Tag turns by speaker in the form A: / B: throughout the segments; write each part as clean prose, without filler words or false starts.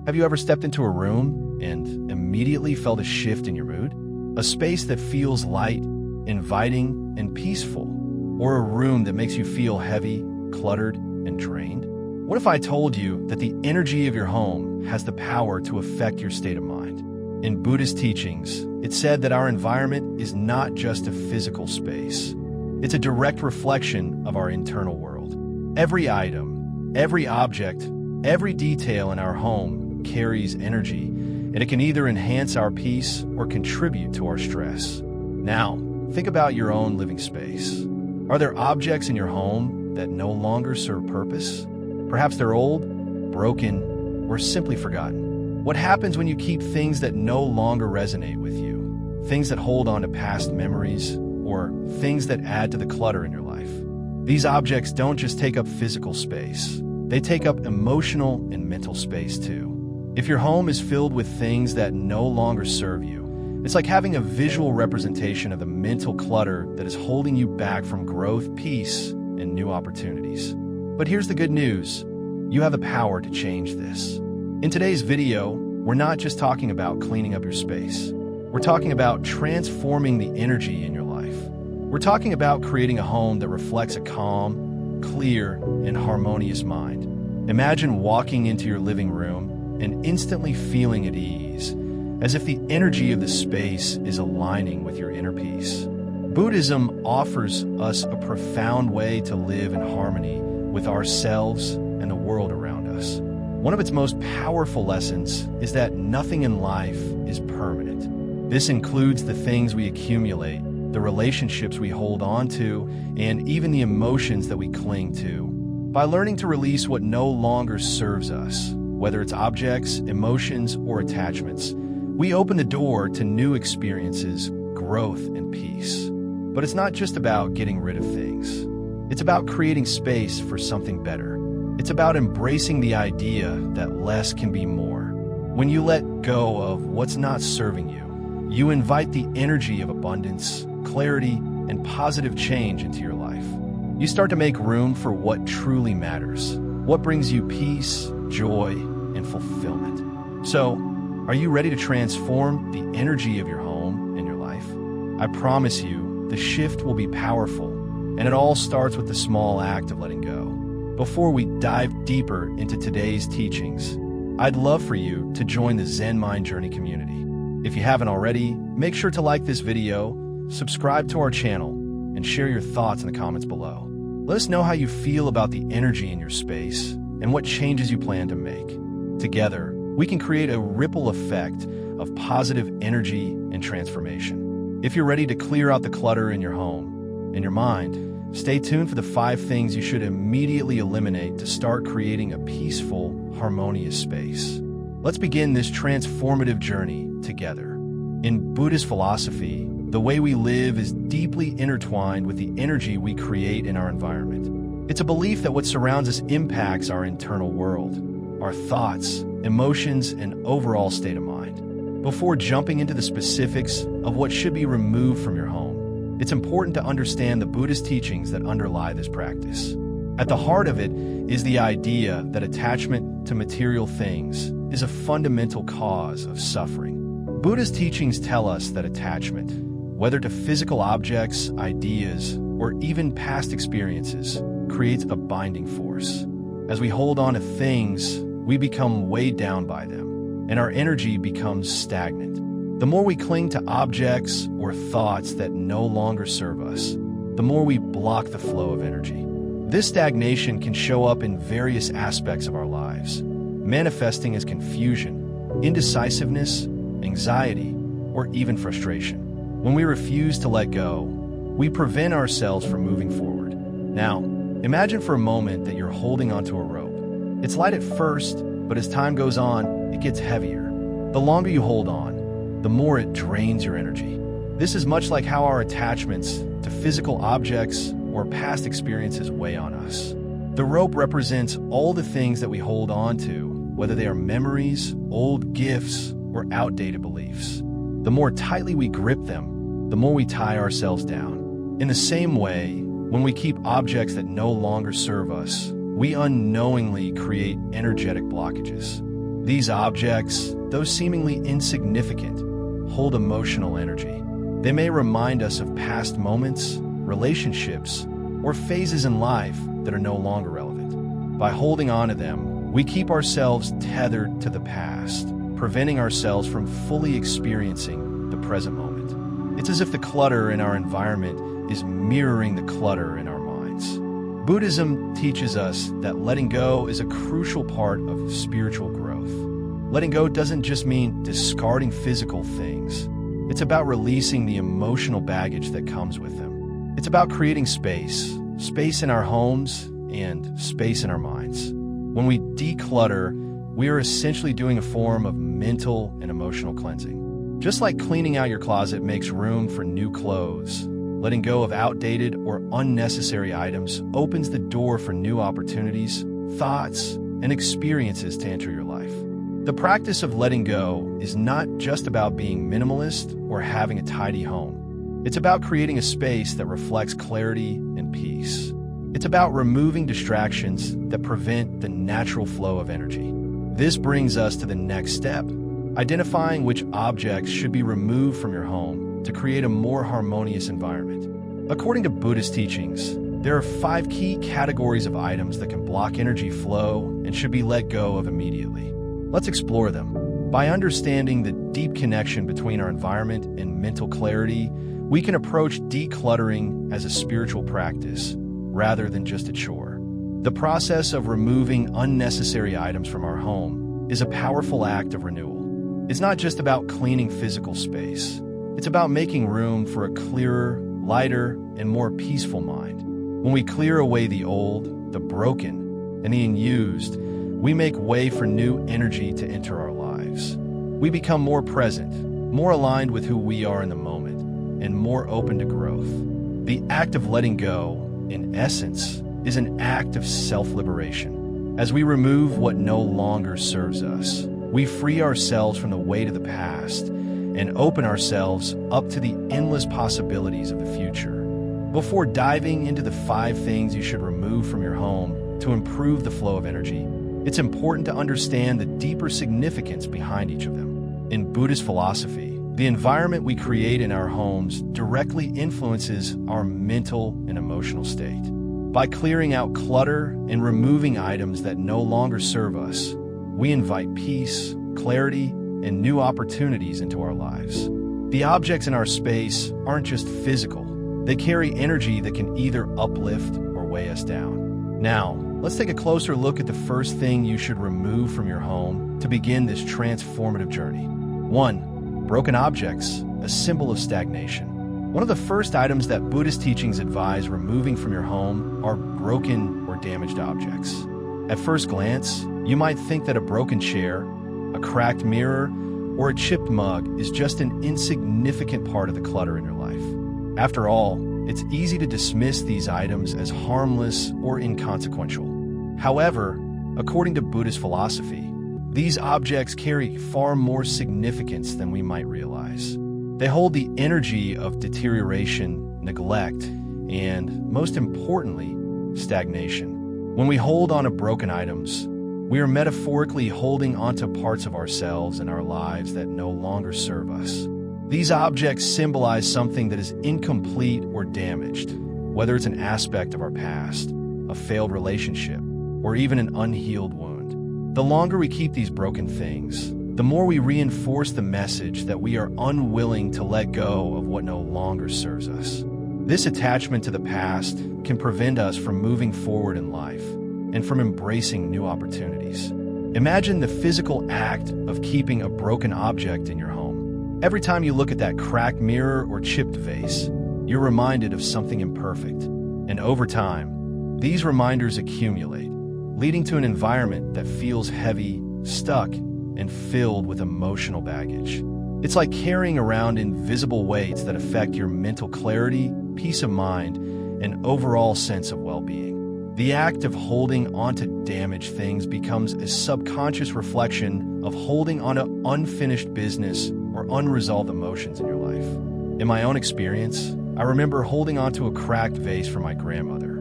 A: Have you ever stepped into a room and immediately felt a shift in your mood? A space that feels light, inviting, and peaceful, or a room that makes you feel heavy, cluttered, and drained? What if I told you that the energy of your home has the power to affect your state of mind? In Buddhist teachings, it's said that our environment is not just a physical space. It's a direct reflection of our internal world. Every item, every object, every detail in our home carries energy, and it can either enhance our peace or contribute to our stress. Now, think about your own living space. Are there objects in your home that no longer serve purpose? Perhaps they're old, broken, or simply forgotten. What happens when you keep things that no longer resonate with you? Things that hold on to past memories, or things that add to the clutter in your life? These objects don't just take up physical space. They take up emotional and mental space too. If your home is filled with things that no longer serve you, it's like having a visual representation of the mental clutter that is holding you back from growth, peace, and new opportunities. But here's the good news. You have the power to change this. In today's video, we're not just talking about cleaning up your space. We're talking about transforming the energy in your life. We're talking about creating a home that reflects a calm, clear, and harmonious mind. Imagine walking into your living room and instantly feeling at ease, as if the energy of the space is aligning with your inner peace. Buddhism offers us a profound way to live in harmony with ourselves and the world around us. One of its most powerful lessons is that nothing in life is permanent. This includes the things we accumulate, the relationships we hold on to, and even the emotions that we cling to. By learning to release what no longer serves us, whether it's objects, emotions, or attachments, we open the door to new experiences, growth, and peace. But it's not just about getting rid of things. It's about creating space for something better. It's about embracing the idea that less can be more. When you let go of what's not serving you, you invite the energy of abundance, clarity, and positive change into your life. You start to make room for what truly matters, what brings you peace, joy, and fulfillment. So, are you ready to transform the energy of your home and your life? I promise you, the shift will be powerful, and it all starts with the small act of letting go. Before we dive deeper into today's teachings, I'd love for you to join the Zen Mind Journey community. If you haven't already, make sure to like this video, subscribe to our channel, and share your thoughts in the comments below. Let us know how you feel about the energy in your space and what changes you plan to make. Together, we can create a ripple effect of positive energy and transformation. If you're ready to clear out the clutter in your home and your mind, stay tuned for the 5 things you should immediately eliminate to start creating a peaceful, harmonious space. Let's begin this transformative journey together. In Buddhist philosophy, the way we live is deeply intertwined with the energy we create in our environment. It's a belief that what surrounds us impacts our internal world, our thoughts, emotions, and overall state of mind. Before jumping into the specifics of what should be removed from your home, it's important to understand the Buddhist teachings that underlie this practice. At the heart of it is the idea that attachment to material things is a fundamental cause of suffering. Buddhist teachings tell us that attachment, whether to physical objects, ideas, or even past experiences, creates a binding force. As we hold on to things, we become weighed down by them, and our energy becomes stagnant. The more we cling to objects or thoughts that no longer serve us, the more we block the flow of energy. This stagnation can show up in various aspects of our lives, manifesting as confusion, indecisiveness, anxiety, or even frustration. When we refuse to let go, we prevent ourselves from moving forward. Now, imagine for a moment that you're holding onto a rope. It's light at first, but as time goes on, it gets heavier. The longer you hold on, the more it drains your energy. This is much like how our attachments to physical objects or past experiences weigh on us. The rope represents all the things that we hold on to, whether they are memories, old gifts, or outdated beliefs. The more tightly we grip them, the more we tie ourselves down. In the same way, when we keep objects that no longer serve us, we unknowingly create energetic blockages. These objects, though seemingly insignificant, hold emotional energy. They may remind us of past moments, relationships, or phases in life that are no longer relevant. By holding on to them, we keep ourselves tethered to the past, preventing ourselves from fully experiencing the present moment. It's as if the clutter in our environment is mirroring the clutter in our minds. Buddhism teaches us that letting go is a crucial part of spiritual growth. Letting go doesn't just mean discarding physical things. It's about releasing the emotional baggage that comes with them. It's about creating space in our homes and space in our minds. When we declutter, we are essentially doing a form of mental and emotional cleansing. Just like cleaning out your closet makes room for new clothes, letting go of outdated or unnecessary items opens the door for new opportunities, thoughts, and experiences to enter your life. The practice of letting go is not just about being minimalist or having a tidy home. It's about creating a space that reflects clarity and peace. It's about removing distractions that prevent the natural flow of energy. This brings us to the next step, identifying which objects should be removed from your home to create a more harmonious environment. According to Buddhist teachings, there are 5 key categories of items that can block energy flow and should be let go of immediately. Let's explore them. By understanding the deep connection between our environment and mental clarity, we can approach decluttering as a spiritual practice rather than just a chore. The process of removing unnecessary items from our home is a powerful act of renewal. It's not just about cleaning physical space. It's about making room for a clearer, lighter, and more peaceful mind. When we clear away the old, the broken, and the unused, we make way for new energy to enter our lives. We become more present, more aligned with who we are in the moment, and more open to growth. The act of letting go, in essence, is an act of self-liberation. As we remove what no longer serves us, we free ourselves from the weight of the past and open ourselves up to the endless possibilities of the future. Before diving into the 5 things you should remove from your home to improve the flow of energy, it's important to understand the deeper significance behind each of them. In Buddhist philosophy, the environment we create in our homes directly influences our mental and emotional state. By clearing out clutter and removing items that no longer serve us, we invite peace, clarity, and new opportunities into our lives. The objects in our space aren't just physical. They carry energy that can either uplift or weigh us down. Now, let's take a closer look at the first thing you should remove from your home to begin this transformative journey. 1. Broken objects, a symbol of stagnation. One of the first items that Buddhist teachings advise removing from your home are broken or damaged objects. At first glance, you might think that a broken chair, a cracked mirror, or a chipped mug is just an insignificant part of the clutter in your life. After all, it's easy to dismiss these items as harmless or inconsequential. However, according to Buddhist philosophy, these objects carry far more significance than we might realize. They hold the energy of deterioration, neglect, and, most importantly, stagnation. When we hold on to broken items, we are metaphorically holding onto parts of ourselves and our lives that no longer serve us. These objects symbolize something that is incomplete or damaged, whether it's an aspect of our past, a failed relationship, or even an unhealed wound. The longer we keep these broken things, the more we reinforce the message that we are unwilling to let go of what no longer serves us. This attachment to the past can prevent us from moving forward in life and from embracing new opportunities. Imagine the physical act of keeping a broken object in your home. Every time you look at that cracked mirror or chipped vase, you're reminded of something imperfect. And over time, these reminders accumulate, leading to an environment that feels heavy, stuck, and filled with emotional baggage. It's like carrying around invisible weights that affect your mental clarity, peace of mind, and overall sense of well-being. The act of holding onto damaged things becomes a subconscious reflection of holding onto unfinished business or unresolved emotions in your life. In my own experience, I remember holding onto a cracked vase from my grandmother.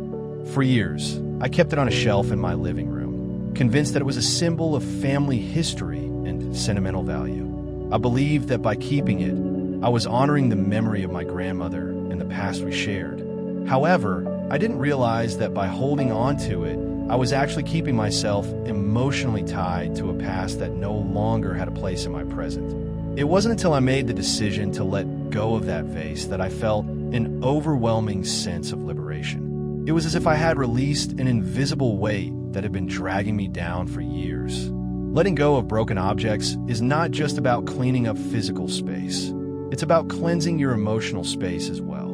A: For years, I kept it on a shelf in my living room. convinced that it was a symbol of family history and sentimental value. I believed that by keeping it, I was honoring the memory of my grandmother and the past we shared. However, I didn't realize that by holding on to it, I was actually keeping myself emotionally tied to a past that no longer had a place in my present. It wasn't until I made the decision to let go of that vase that I felt an overwhelming sense of liberation. It was as if I had released an invisible weight that had been dragging me down for years. Letting go of broken objects is not just about cleaning up physical space. It's about cleansing your emotional space as well.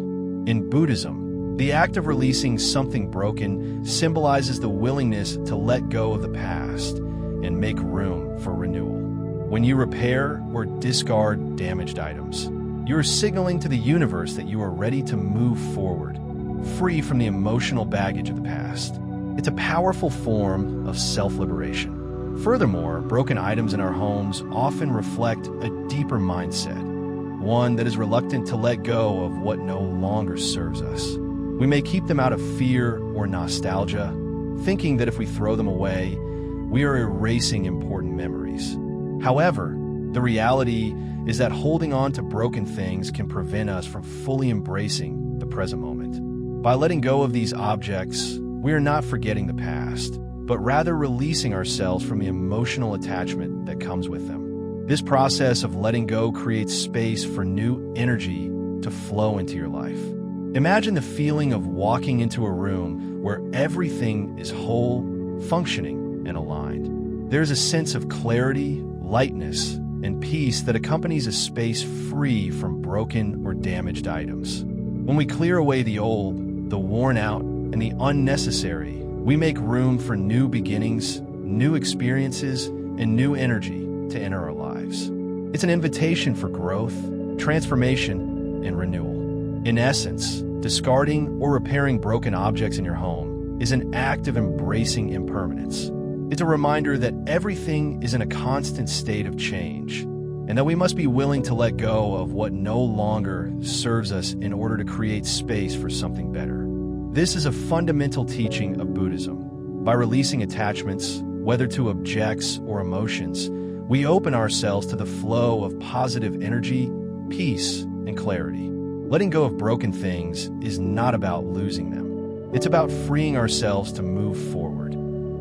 A: In Buddhism, the act of releasing something broken symbolizes the willingness to let go of the past and make room for renewal. When you repair or discard damaged items, you are signaling to the universe that you are ready to move forward, free from the emotional baggage of the past. It's a powerful form of self-liberation. Furthermore, broken items in our homes often reflect a deeper mindset, one that is reluctant to let go of what no longer serves us. We may keep them out of fear or nostalgia, thinking that if we throw them away, we are erasing important memories. However, the reality is that holding on to broken things can prevent us from fully embracing the present moment. By letting go of these objects, we are not forgetting the past, but rather releasing ourselves from the emotional attachment that comes with them. This process of letting go creates space for new energy to flow into your life. Imagine the feeling of walking into a room where everything is whole, functioning, and aligned. There's a sense of clarity, lightness, and peace that accompanies a space free from broken or damaged items. When we clear away the old, the worn out, and the unnecessary, we make room for new beginnings, new experiences, and new energy to enter our lives. It's an invitation for growth, transformation, and renewal. In essence, discarding or repairing broken objects in your home is an act of embracing impermanence. It's a reminder that everything is in a constant state of change, and that we must be willing to let go of what no longer serves us in order to create space for something better. This is a fundamental teaching of Buddhism. By releasing attachments, whether to objects or emotions, we open ourselves to the flow of positive energy, peace, and clarity. Letting go of broken things is not about losing them. It's about freeing ourselves to move forward.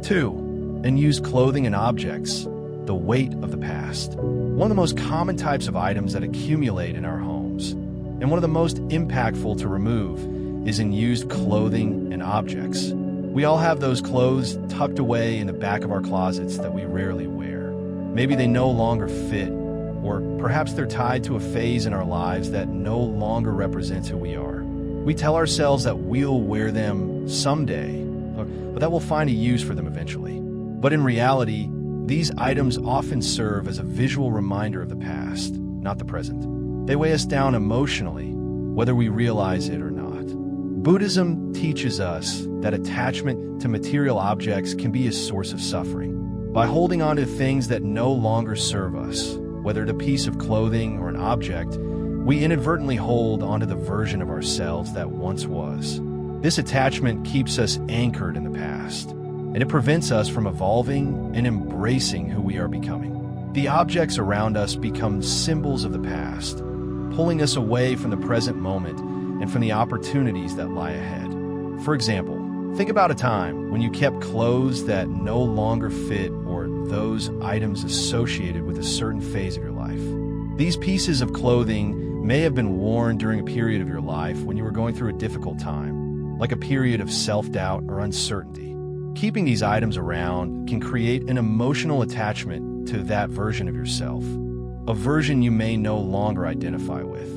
A: 2. Unused clothing and objects, the weight of the past. One of the most common types of items that accumulate in our homes, and one of the most impactful to remove, is unused clothing and objects. We all have those clothes tucked away in the back of our closets that we rarely wear. Maybe they no longer fit, or perhaps they're tied to a phase in our lives that no longer represents who we are. We tell ourselves that we'll wear them someday, but that we'll find a use for them eventually. But in reality, these items often serve as a visual reminder of the past, not the present. They weigh us down emotionally, whether we realize it or not. Buddhism teaches us that attachment to material objects can be a source of suffering. By holding on to things that no longer serve us, whether it's a piece of clothing or an object, we inadvertently hold onto the version of ourselves that once was. This attachment keeps us anchored in the past, and it prevents us from evolving and embracing who we are becoming. The objects around us become symbols of the past, pulling us away from the present moment and from the opportunities that lie ahead. For example, think about a time when you kept clothes that no longer fit or those items associated with a certain phase of your life. These pieces of clothing may have been worn during a period of your life when you were going through a difficult time, like a period of self-doubt or uncertainty. Keeping these items around can create an emotional attachment to that version of yourself, a version you may no longer identify with.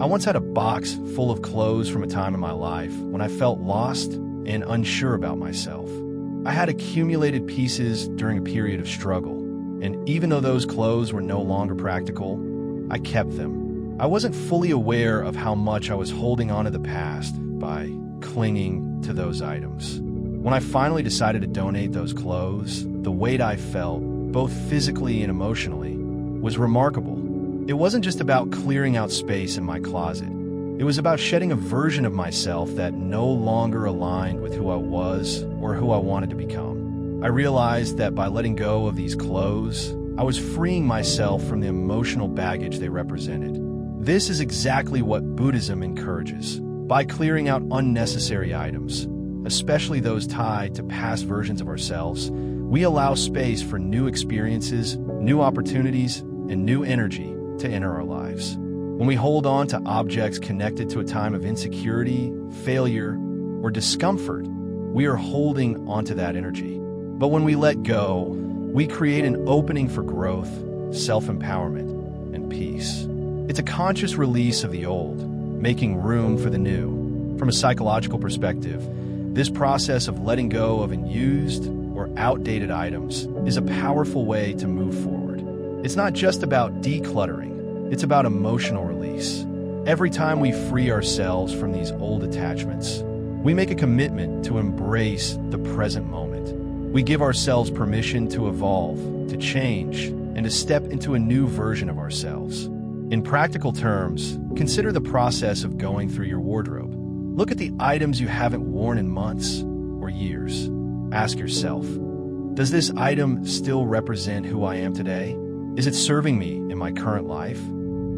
A: I once had a box full of clothes from a time in my life when I felt lost and unsure about myself. I had accumulated pieces during a period of struggle, and even though those clothes were no longer practical, I kept them. I wasn't fully aware of how much I was holding on to the past by clinging to those items. When I finally decided to donate those clothes, the weight I felt, both physically and emotionally, was remarkable. It wasn't just about clearing out space in my closet. It was about shedding a version of myself that no longer aligned with who I was or who I wanted to become. I realized that by letting go of these clothes, I was freeing myself from the emotional baggage they represented. This is exactly what Buddhism encourages. By clearing out unnecessary items, especially those tied to past versions of ourselves, we allow space for new experiences, new opportunities, and new energy to enter our lives. When we hold on to objects connected to a time of insecurity, failure, or discomfort, we are holding onto that energy. But when we let go, we create an opening for growth, self-empowerment, and peace. It's a conscious release of the old, making room for the new. From a psychological perspective, this process of letting go of unused or outdated items is a powerful way to move forward. It's not just about decluttering, it's about emotional release. Every time we free ourselves from these old attachments, we make a commitment to embrace the present moment. We give ourselves permission to evolve, to change, and to step into a new version of ourselves. In practical terms, consider the process of going through your wardrobe. Look at the items you haven't worn in months or years. Ask yourself, does this item still represent who I am today? Is it serving me in my current life?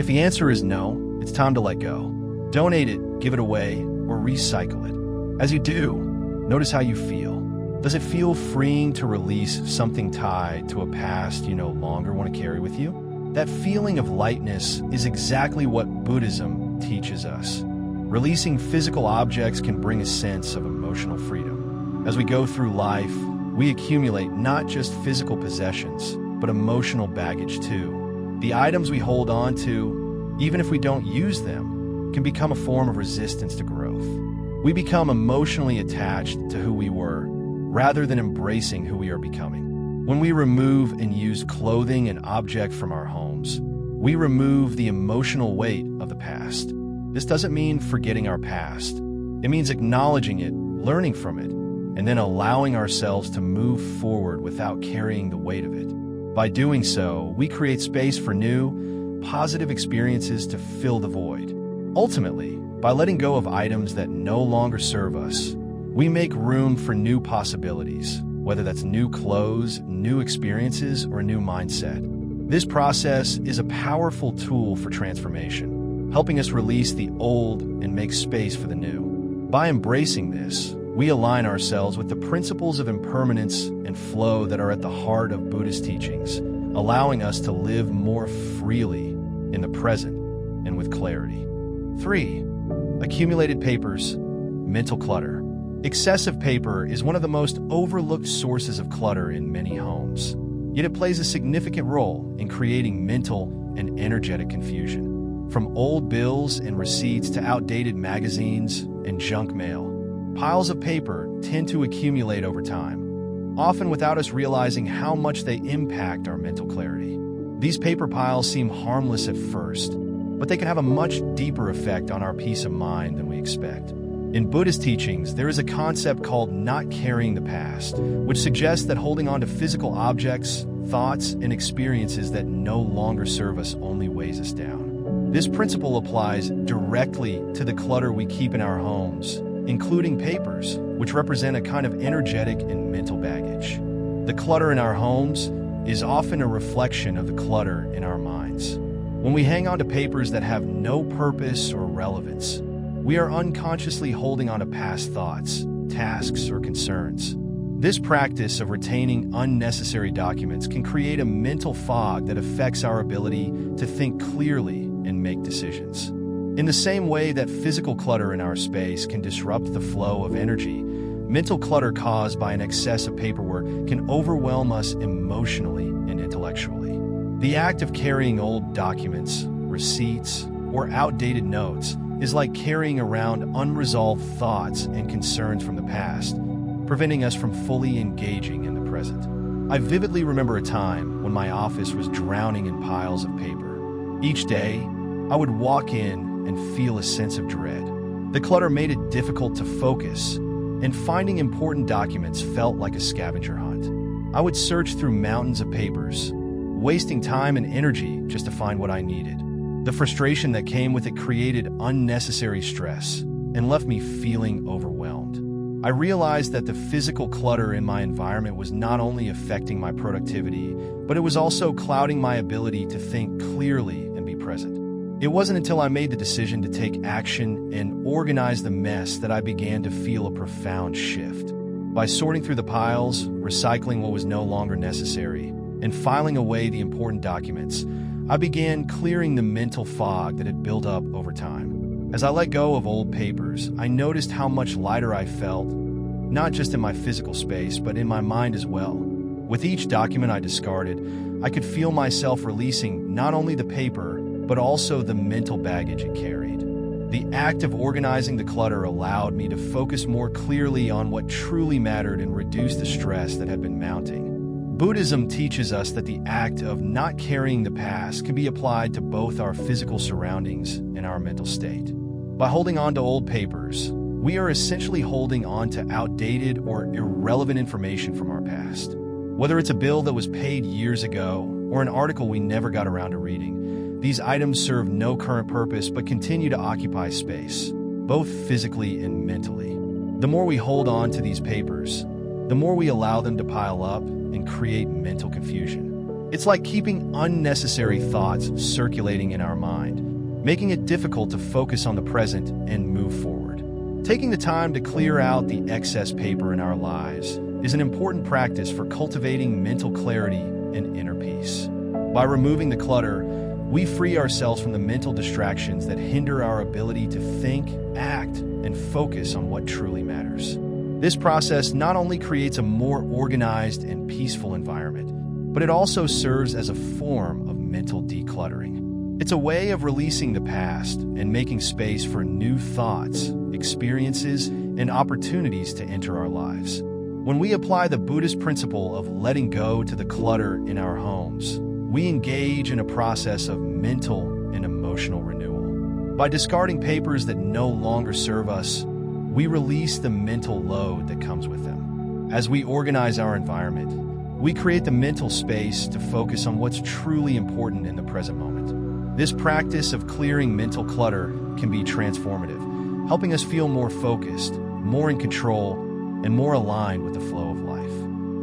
A: If the answer is no, it's time to let go. Donate it, give it away, or recycle it. As you do, notice how you feel. Does it feel freeing to release something tied to a past you no longer want to carry with you? That feeling of lightness is exactly what Buddhism teaches us. Releasing physical objects can bring a sense of emotional freedom. As we go through life, we accumulate not just physical possessions, but emotional baggage too. The items we hold on to, even if we don't use them, can become a form of resistance to growth. We become emotionally attached to who we were, rather than embracing who we are becoming. When we remove and use clothing and objects from our homes, we remove the emotional weight of the past. This doesn't mean forgetting our past. It means acknowledging it, learning from it, and then allowing ourselves to move forward without carrying the weight of it. By doing so, we create space for new, positive experiences to fill the void. Ultimately, by letting go of items that no longer serve us, we make room for new possibilities, whether that's new clothes, new experiences, or a new mindset. This process is a powerful tool for transformation, helping us release the old and make space for the new. By embracing this, we align ourselves with the principles of impermanence and flow that are at the heart of Buddhist teachings, allowing us to live more freely in the present and with clarity. 3. Accumulated papers, mental clutter. Excessive paper is one of the most overlooked sources of clutter in many homes, yet it plays a significant role in creating mental and energetic confusion. From old bills and receipts to outdated magazines and junk mail, piles of paper tend to accumulate over time, often without us realizing how much they impact our mental clarity. These paper piles seem harmless at first, but they can have a much deeper effect on our peace of mind than we expect. In Buddhist teachings, there is a concept called not carrying the past, which suggests that holding on to physical objects, thoughts, and experiences that no longer serve us only weighs us down. This principle applies directly to the clutter we keep in our homes, including papers, which represent a kind of energetic and mental baggage. The clutter in our homes is often a reflection of the clutter in our minds. When we hang on to papers that have no purpose or relevance, we are unconsciously holding on to past thoughts, tasks, or concerns. This practice of retaining unnecessary documents can create a mental fog that affects our ability to think clearly and make decisions. In the same way that physical clutter in our space can disrupt the flow of energy, mental clutter caused by an excess of paperwork can overwhelm us emotionally and intellectually. The act of carrying old documents, receipts, or outdated notes is like carrying around unresolved thoughts and concerns from the past, preventing us from fully engaging in the present. I vividly remember a time when my office was drowning in piles of paper. Each day, I would walk in and feel a sense of dread. The clutter made it difficult to focus, and finding important documents felt like a scavenger hunt. I would search through mountains of papers, wasting time and energy just to find what I needed. The frustration that came with it created unnecessary stress and left me feeling overwhelmed. I realized that the physical clutter in my environment was not only affecting my productivity, but it was also clouding my ability to think clearly and be present. It wasn't until I made the decision to take action and organize the mess that I began to feel a profound shift. By sorting through the piles, recycling what was no longer necessary, and filing away the important documents, I began clearing the mental fog that had built up over time. As I let go of old papers, I noticed how much lighter I felt, not just in my physical space, but in my mind as well. With each document I discarded, I could feel myself releasing not only the paper, but also the mental baggage it carried. The act of organizing the clutter allowed me to focus more clearly on what truly mattered and reduce the stress that had been mounting. Buddhism teaches us that the act of not carrying the past can be applied to both our physical surroundings and our mental state. By holding on to old papers, we are essentially holding on to outdated or irrelevant information from our past. Whether it's a bill that was paid years ago or an article we never got around to reading, these items serve no current purpose but continue to occupy space, both physically and mentally. The more we hold on to these papers, the more we allow them to pile up and create mental confusion. It's like keeping unnecessary thoughts circulating in our mind, making it difficult to focus on the present and move forward. Taking the time to clear out the excess paper in our lives is an important practice for cultivating mental clarity and inner peace. By removing the clutter, we free ourselves from the mental distractions that hinder our ability to think, act, and focus on what truly matters. This process not only creates a more organized and peaceful environment, but it also serves as a form of mental decluttering. It's a way of releasing the past and making space for new thoughts, experiences, and opportunities to enter our lives. When we apply the Buddhist principle of letting go to the clutter in our homes, we engage in a process of mental and emotional renewal. By discarding papers that no longer serve us, we release the mental load that comes with them. As we organize our environment, we create the mental space to focus on what's truly important in the present moment. This practice of clearing mental clutter can be transformative, helping us feel more focused, more in control, and more aligned with the flow of life.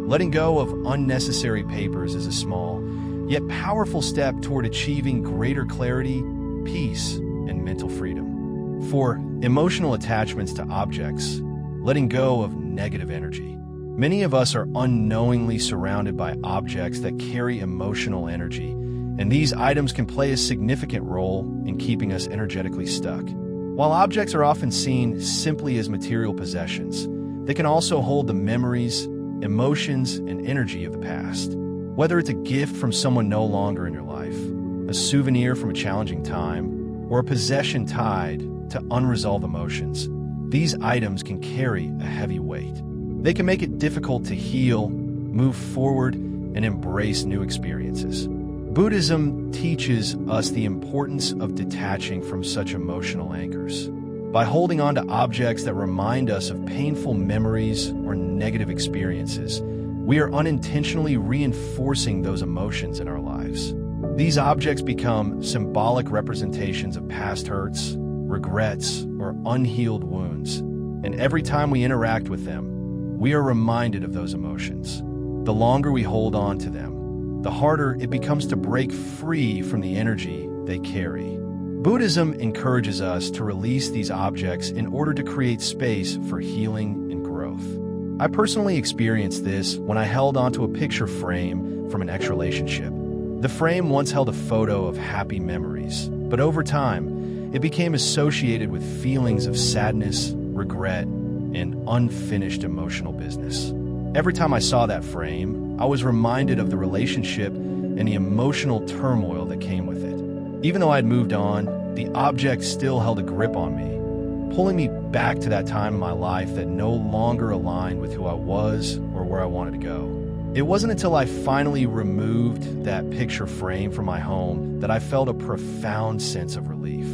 A: Letting go of unnecessary papers is a small, yet powerful step toward achieving greater clarity, peace, and mental freedom. For emotional attachments to objects, letting go of negative energy. Many of us are unknowingly surrounded by objects that carry emotional energy, and these items can play a significant role in keeping us energetically stuck. While objects are often seen simply as material possessions, they can also hold the memories, emotions, and energy of the past. Whether it's a gift from someone no longer in your life, a souvenir from a challenging time, or a possession tied to unresolved emotions, these items can carry a heavy weight. They can make it difficult to heal, move forward, and embrace new experiences. Buddhism teaches us the importance of detaching from such emotional anchors. By holding on to objects that remind us of painful memories or negative experiences, we are unintentionally reinforcing those emotions in our lives. These objects become symbolic representations of past hurts, regrets, or unhealed wounds, and every time we interact with them, we are reminded of those emotions. The longer we hold on to them, the harder it becomes to break free from the energy they carry. Buddhism encourages us to release these objects in order to create space for healing and growth. I personally experienced this when I held onto a picture frame from an ex-relationship. The frame once held a photo of happy memories, but over time, it became associated with feelings of sadness, regret, and unfinished emotional business. Every time I saw that frame, I was reminded of the relationship and the emotional turmoil that came with it. Even though I had moved on, the object still held a grip on me, pulling me back to that time in my life that no longer aligned with who I was or where I wanted to go. It wasn't until I finally removed that picture frame from my home that I felt a profound sense of relief.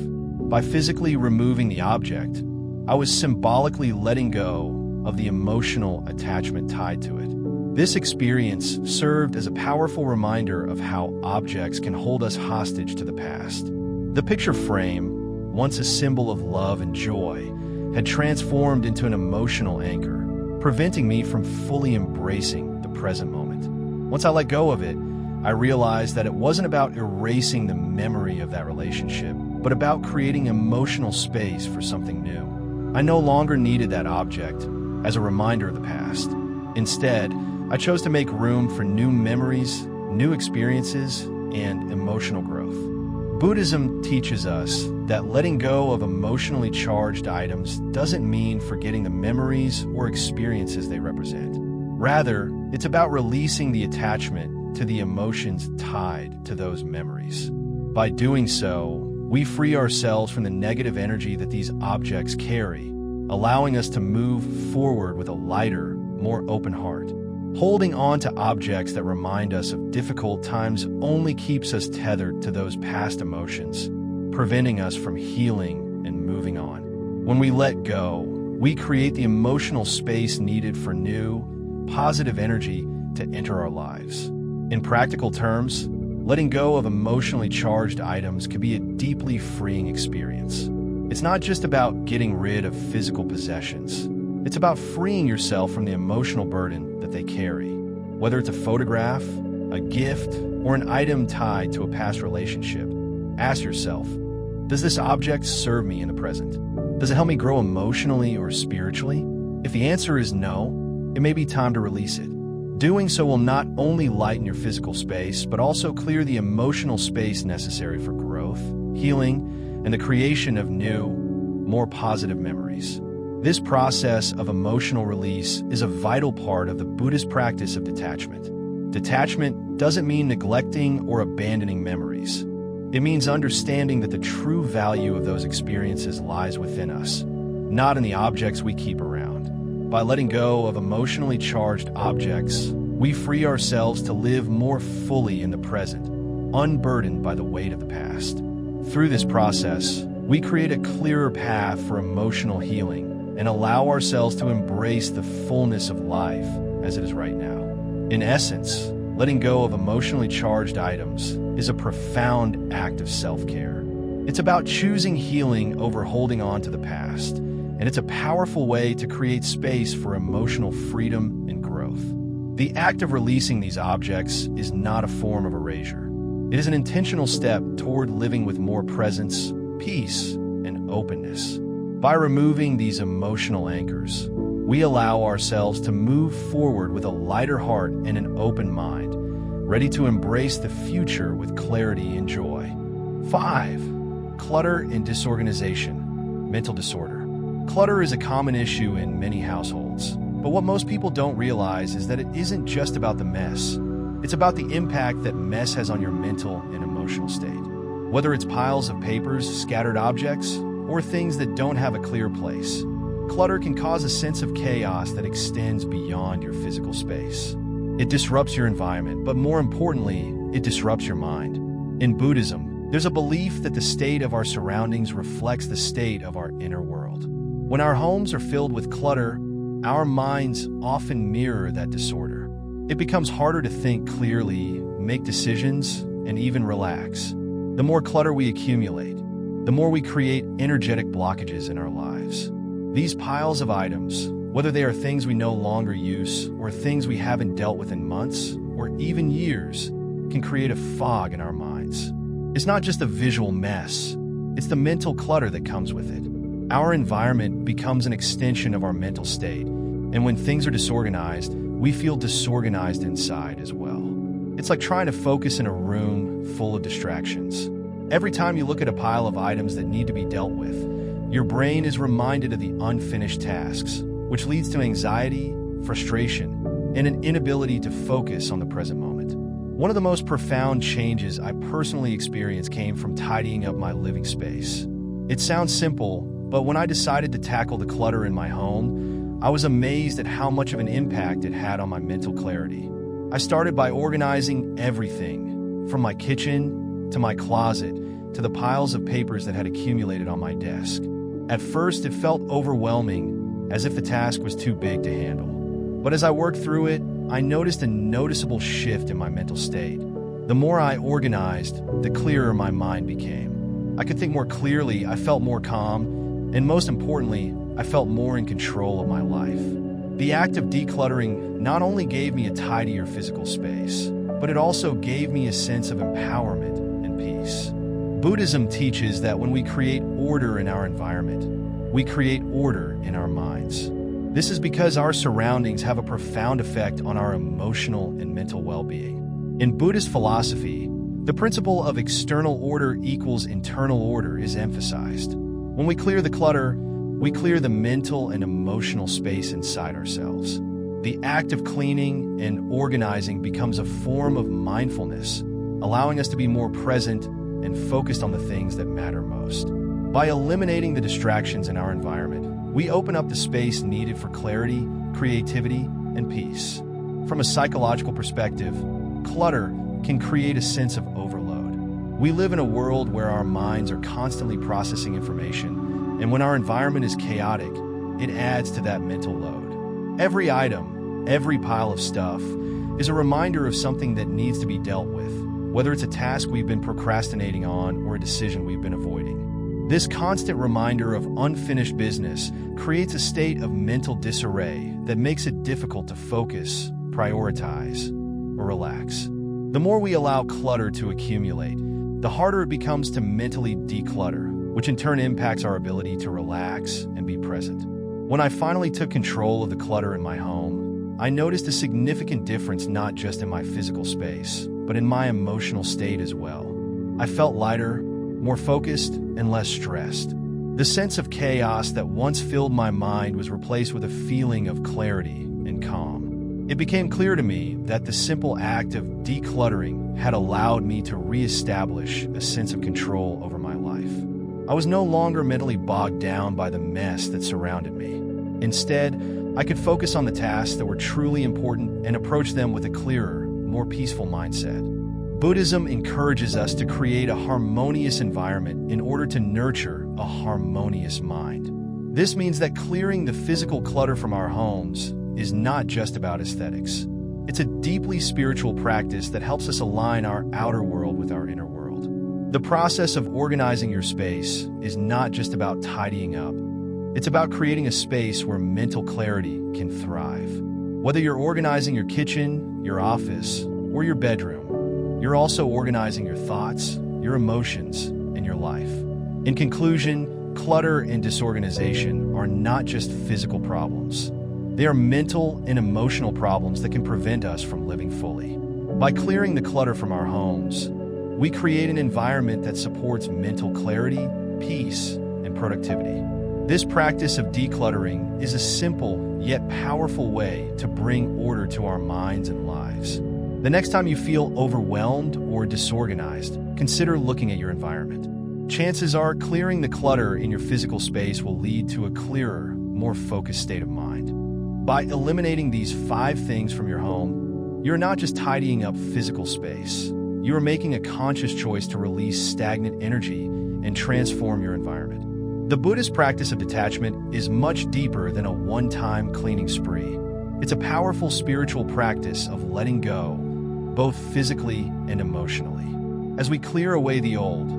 A: By physically removing the object, I was symbolically letting go of the emotional attachment tied to it. This experience served as a powerful reminder of how objects can hold us hostage to the past. The picture frame, once a symbol of love and joy, had transformed into an emotional anchor, preventing me from fully embracing the present moment. Once I let go of it, I realized that it wasn't about erasing the memory of that relationship, but about creating emotional space for something new. I no longer needed that object as a reminder of the past. Instead, I chose to make room for new memories, new experiences, and emotional growth. Buddhism teaches us that letting go of emotionally charged items doesn't mean forgetting the memories or experiences they represent. Rather, it's about releasing the attachment to the emotions tied to those memories. By doing so, we free ourselves from the negative energy that these objects carry, allowing us to move forward with a lighter, more open heart. Holding on to objects that remind us of difficult times only keeps us tethered to those past emotions, preventing us from healing and moving on. When we let go, we create the emotional space needed for new, positive energy to enter our lives. In practical terms, letting go of emotionally charged items can be a deeply freeing experience. It's not just about getting rid of physical possessions. It's about freeing yourself from the emotional burden that they carry. Whether it's a photograph, a gift, or an item tied to a past relationship, ask yourself, does this object serve me in the present? Does it help me grow emotionally or spiritually? If the answer is no, it may be time to release it. Doing so will not only lighten your physical space, but also clear the emotional space necessary for growth, healing, and the creation of new, more positive memories. This process of emotional release is a vital part of the Buddhist practice of detachment. Detachment doesn't mean neglecting or abandoning memories. It means understanding that the true value of those experiences lies within us, not in the objects we keep around. By letting go of emotionally charged objects, we free ourselves to live more fully in the present, unburdened by the weight of the past. Through this process, we create a clearer path for emotional healing and allow ourselves to embrace the fullness of life as it is right now. In essence, letting go of emotionally charged items is a profound act of self-care. It's about choosing healing over holding on to the past, and it's a powerful way to create space for emotional freedom and growth. The act of releasing these objects is not a form of erasure. It is an intentional step toward living with more presence, peace, and openness. By removing these emotional anchors, we allow ourselves to move forward with a lighter heart and an open mind, ready to embrace the future with clarity and joy. 5. Clutter and disorganization, mental disorder. Clutter is a common issue in many households, but what most people don't realize is that it isn't just about the mess. It's about the impact that mess has on your mental and emotional state. Whether it's piles of papers, scattered objects, or things that don't have a clear place, clutter can cause a sense of chaos that extends beyond your physical space. It disrupts your environment, but more importantly, it disrupts your mind. In Buddhism, there's a belief that the state of our surroundings reflects the state of our inner world. When our homes are filled with clutter, our minds often mirror that disorder. It becomes harder to think clearly, make decisions, and even relax. The more clutter we accumulate, the more we create energetic blockages in our lives. These piles of items, whether they are things we no longer use or things we haven't dealt with in months or even years, can create a fog in our minds. It's not just a visual mess, it's the mental clutter that comes with it. Our environment becomes an extension of our mental state, and when things are disorganized, we feel disorganized inside as well. It's like trying to focus in a room full of distractions. Every time you look at a pile of items that need to be dealt with, your brain is reminded of the unfinished tasks, which leads to anxiety, frustration, and an inability to focus on the present moment. One of the most profound changes I personally experienced came from tidying up my living space. It sounds simple, but when I decided to tackle the clutter in my home, I was amazed at how much of an impact it had on my mental clarity. I started by organizing everything, from my kitchen to my closet to the piles of papers that had accumulated on my desk. At first, it felt overwhelming, as if the task was too big to handle. But as I worked through it, I noticed a noticeable shift in my mental state. The more I organized, the clearer my mind became. I could think more clearly, I felt more calm, and most importantly, I felt more in control of my life. The act of decluttering not only gave me a tidier physical space, but it also gave me a sense of empowerment and peace. Buddhism teaches that when we create order in our environment, we create order in our minds. This is because our surroundings have a profound effect on our emotional and mental well-being. In Buddhist philosophy, the principle of external order equals internal order is emphasized. When we clear the clutter, we clear the mental and emotional space inside ourselves. The act of cleaning and organizing becomes a form of mindfulness, allowing us to be more present and focused on the things that matter most. By eliminating the distractions in our environment, we open up the space needed for clarity, creativity, and peace. From a psychological perspective, clutter can create a sense of overload. We live in a world where our minds are constantly processing information, and when our environment is chaotic, it adds to that mental load. Every item, every pile of stuff, is a reminder of something that needs to be dealt with, whether it's a task we've been procrastinating on or a decision we've been avoiding. This constant reminder of unfinished business creates a state of mental disarray that makes it difficult to focus, prioritize, or relax. The more we allow clutter to accumulate, the harder it becomes to mentally declutter, which in turn impacts our ability to relax and be present. When I finally took control of the clutter in my home, I noticed a significant difference not just in my physical space, but in my emotional state as well. I felt lighter, more focused, and less stressed. The sense of chaos that once filled my mind was replaced with a feeling of clarity and calm. It became clear to me that the simple act of decluttering had allowed me to reestablish a sense of control over my life. I was no longer mentally bogged down by the mess that surrounded me. Instead, I could focus on the tasks that were truly important and approach them with a clearer, more peaceful mindset. Buddhism encourages us to create a harmonious environment in order to nurture a harmonious mind. This means that clearing the physical clutter from our homes is not just about aesthetics. It's a deeply spiritual practice that helps us align our outer world with our inner world. The process of organizing your space is not just about tidying up. It's about creating a space where mental clarity can thrive. Whether you're organizing your kitchen, your office, or your bedroom, you're also organizing your thoughts, your emotions, and your life. In conclusion, clutter and disorganization are not just physical problems. They are mental and emotional problems that can prevent us from living fully. By clearing the clutter from our homes, we create an environment that supports mental clarity, peace, and productivity. This practice of decluttering is a simple yet powerful way to bring order to our minds and lives. The next time you feel overwhelmed or disorganized, consider looking at your environment. Chances are clearing the clutter in your physical space will lead to a clearer, more focused state of mind. By eliminating these 5 things from your home, you're not just tidying up physical space. You are making a conscious choice to release stagnant energy and transform your environment. The Buddhist practice of detachment is much deeper than a one-time cleaning spree. It's a powerful spiritual practice of letting go, both physically and emotionally. As we clear away the old,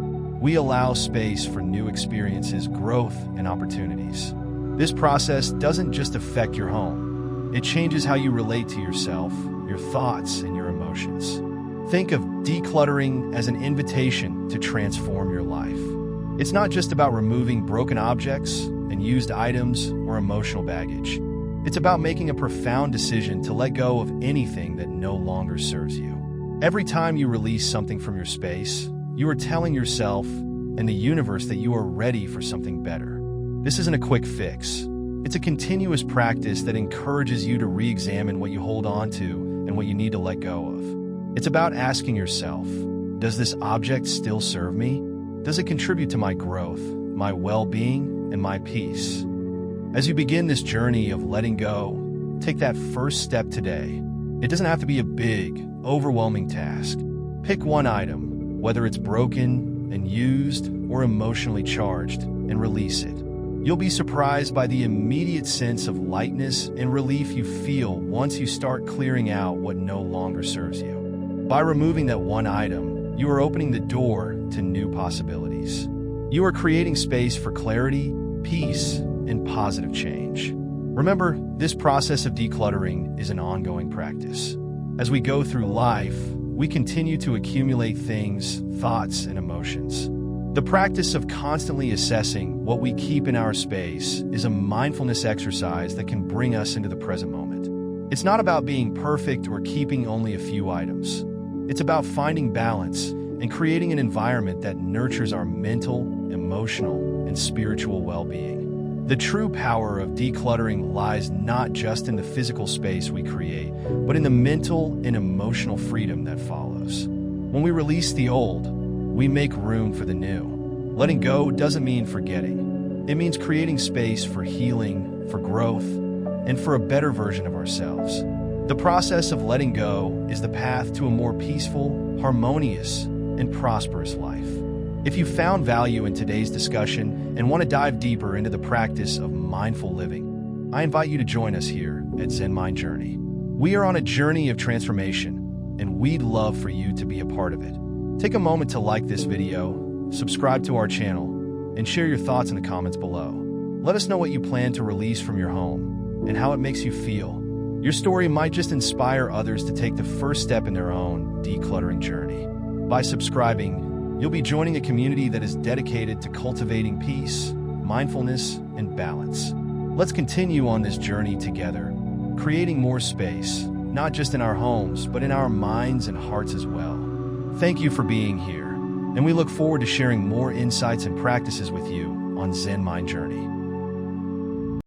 A: we allow space for new experiences, growth, and opportunities. This process doesn't just affect your home. It changes how you relate to yourself, your thoughts, and your emotions. Think of decluttering as an invitation to transform your life. It's not just about removing broken objects and used items or emotional baggage. It's about making a profound decision to let go of anything that no longer serves you. Every time you release something from your space, you are telling yourself and the universe that you are ready for something better. This isn't a quick fix. It's a continuous practice that encourages you to re-examine what you hold on to and what you need to let go of. It's about asking yourself, does this object still serve me? Does it contribute to my growth, my well-being, and my peace? As you begin this journey of letting go, take that first step today. It doesn't have to be a big, overwhelming task. Pick one item, whether it's broken and used or emotionally charged, and release it. You'll be surprised by the immediate sense of lightness and relief you feel once you start clearing out what no longer serves you. By removing that one item, you are opening the door to new possibilities. You are creating space for clarity, peace, and positive change. Remember, this process of decluttering is an ongoing practice. As we go through life, we continue to accumulate things, thoughts, and emotions. The practice of constantly assessing what we keep in our space is a mindfulness exercise that can bring us into the present moment. It's not about being perfect or keeping only a few items. It's about finding balance and creating an environment that nurtures our mental, emotional, and spiritual well-being. The true power of decluttering lies not just in the physical space we create, but in the mental and emotional freedom that follows. When we release the old, we make room for the new. Letting go doesn't mean forgetting. It means creating space for healing, for growth, and for a better version of ourselves. The process of letting go is the path to a more peaceful, harmonious, and prosperous life. If you found value in today's discussion and want to dive deeper into the practice of mindful living, I invite you to join us here at Zen Mind Journey. We are on a journey of transformation, and we'd love for you to be a part of it. Take a moment to like this video, subscribe to our channel, and share your thoughts in the comments below. Let us know what you plan to release from your home and how it makes you feel. Your story might just inspire others to take the first step in their own decluttering journey. By subscribing, you'll be joining a community that is dedicated to cultivating peace, mindfulness, and balance. Let's continue on this journey together, creating more space, not just in our homes, but in our minds and hearts as well. Thank you for being here, and we look forward to sharing more insights and practices with you on Zen Mind Journey.